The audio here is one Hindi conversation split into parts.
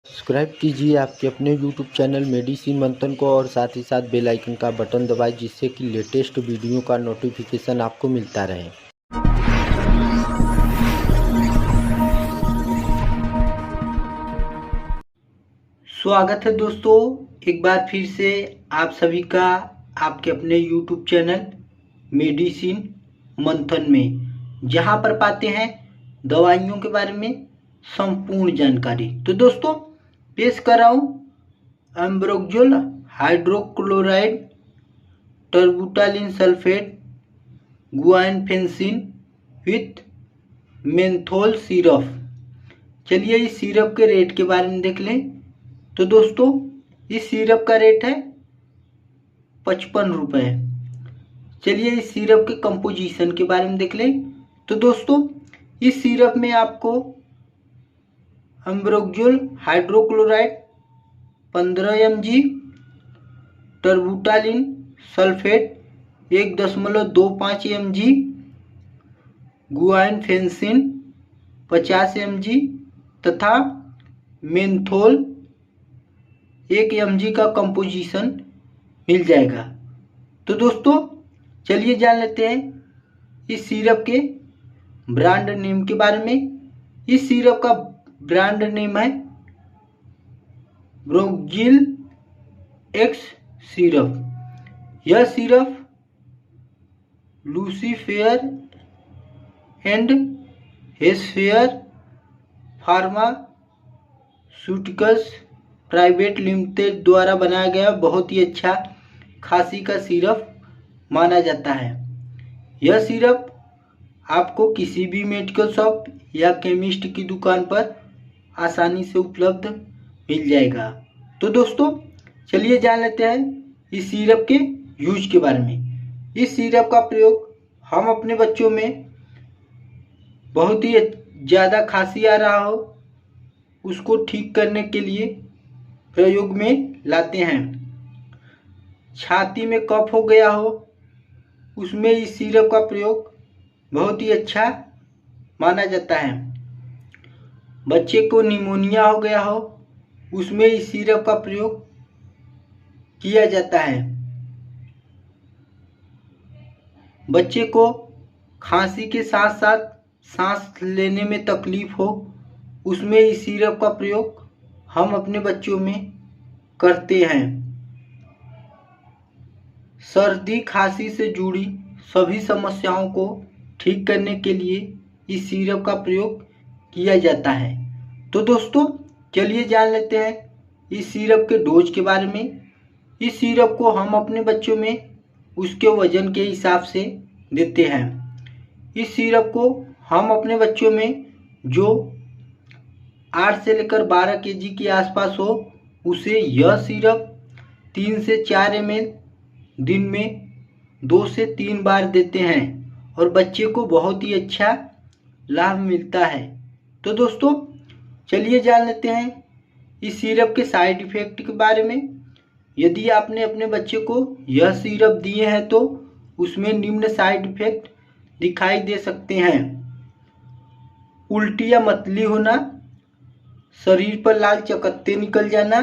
सब्सक्राइब कीजिए आपके अपने यूट्यूब चैनल मेडिसिन मंथन को और साथ ही साथ बेल आइकन का बटन दबाएं जिससे कि लेटेस्ट वीडियो का नोटिफिकेशन आपको मिलता रहे। स्वागत है दोस्तों, एक बार फिर से आप सभी का आपके अपने यूट्यूब चैनल मेडिसिन मंथन में, जहां पर पाते हैं दवाइयों के बारे में संपूर्ण जानकारी। तो दोस्तों पेश कर रहा हूँ ambroxol hydrochloride terbutaline sulphate guaifenesin with menthol syrup. चलिए इस सिरप के रेट के बारे में देख लें। तो दोस्तों इस सिरप का रेट है 55 रुपये। चलिए इस सिरप के कंपोजिशन के बारे में देख लें। तो दोस्तों इस सिरप में आपको ambroxol hydrochloride 15 mg, terbutaline sulphate 1.25 mg, गुआनफेंसिन 50 mg तथा मेंथोल 1 mg का कंपोजिशन मिल जाएगा। तो दोस्तों चलिए जान लेते हैं इस सिरप के ब्रांड नेम के बारे में। इस सिरप का ब्रांड नेम है ब्रोक्जिल एक्स सिरप। यह सिरप लूसीफेयर एंड हेस्फेयर फार्मास्यूटिकल्स प्राइवेट लिमिटेड द्वारा बनाया गया बहुत ही अच्छा खांसी का सिरप माना जाता है। यह सिरप आपको किसी भी मेडिकल शॉप या केमिस्ट की दुकान पर आसानी से उपलब्ध मिल जाएगा। तो दोस्तों चलिए जान लेते हैं इस सिरप के यूज के बारे में। इस सिरप का प्रयोग हम अपने बच्चों में बहुत ही ज़्यादा खांसी आ रहा हो उसको ठीक करने के लिए प्रयोग में लाते हैं। छाती में कफ हो गया हो उसमें इस सिरप का प्रयोग बहुत ही अच्छा माना जाता है। बच्चे को निमोनिया हो गया हो उसमें इस सिरप का प्रयोग किया जाता है। बच्चे को खांसी के साथ साथ सांस लेने में तकलीफ हो उसमें इस सिरप का प्रयोग हम अपने बच्चों में करते हैं। सर्दी खांसी से जुड़ी सभी समस्याओं को ठीक करने के लिए इस सिरप का प्रयोग किया जाता है। तो दोस्तों चलिए जान लेते हैं इस सिरप के डोज के बारे में। इस सिरप को हम अपने बच्चों में उसके वजन के हिसाब से देते हैं। इस सिरप को हम अपने बच्चों में जो 8 से लेकर 12 kg के आसपास हो उसे यह सिरप 3 से 4 ml दिन में 2 से 3 बार देते हैं और बच्चे को बहुत ही अच्छा लाभ मिलता है। तो दोस्तों चलिए जान लेते हैं इस सिरप के साइड इफ़ेक्ट के बारे में। यदि आपने अपने बच्चे को यह सिरप दिए हैं तो उसमें निम्न साइड इफ़ेक्ट दिखाई दे सकते हैं। उल्टी या मतली होना, शरीर पर लाल चकत्ते निकल जाना,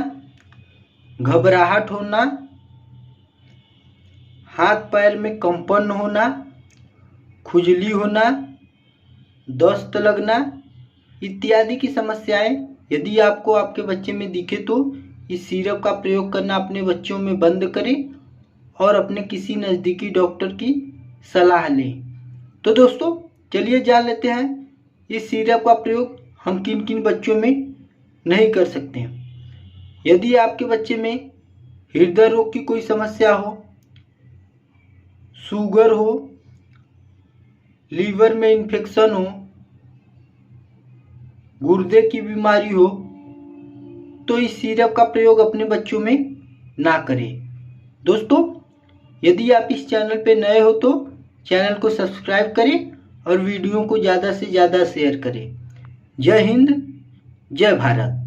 घबराहट होना, हाथ पैर में कंपन होना, खुजली होना, दस्त लगना इत्यादि की समस्याएं यदि आपको आपके बच्चे में दिखे तो इस सिरप का प्रयोग करना अपने बच्चों में बंद करें और अपने किसी नज़दीकी डॉक्टर की सलाह लें। तो दोस्तों चलिए जान लेते हैं इस सिरप का प्रयोग हम किन किन बच्चों में नहीं कर सकते हैं। यदि आपके बच्चे में हृदय रोग की कोई समस्या हो, शुगर हो, लीवर में इन्फेक्शन हो, गुर्दे की बीमारी हो तो इस सिरप का प्रयोग अपने बच्चों में ना करें। दोस्तों यदि आप इस चैनल पे नए हो तो चैनल को सब्सक्राइब करें और वीडियो को ज़्यादा से ज़्यादा शेयर करें। जय हिंद, जय भारत।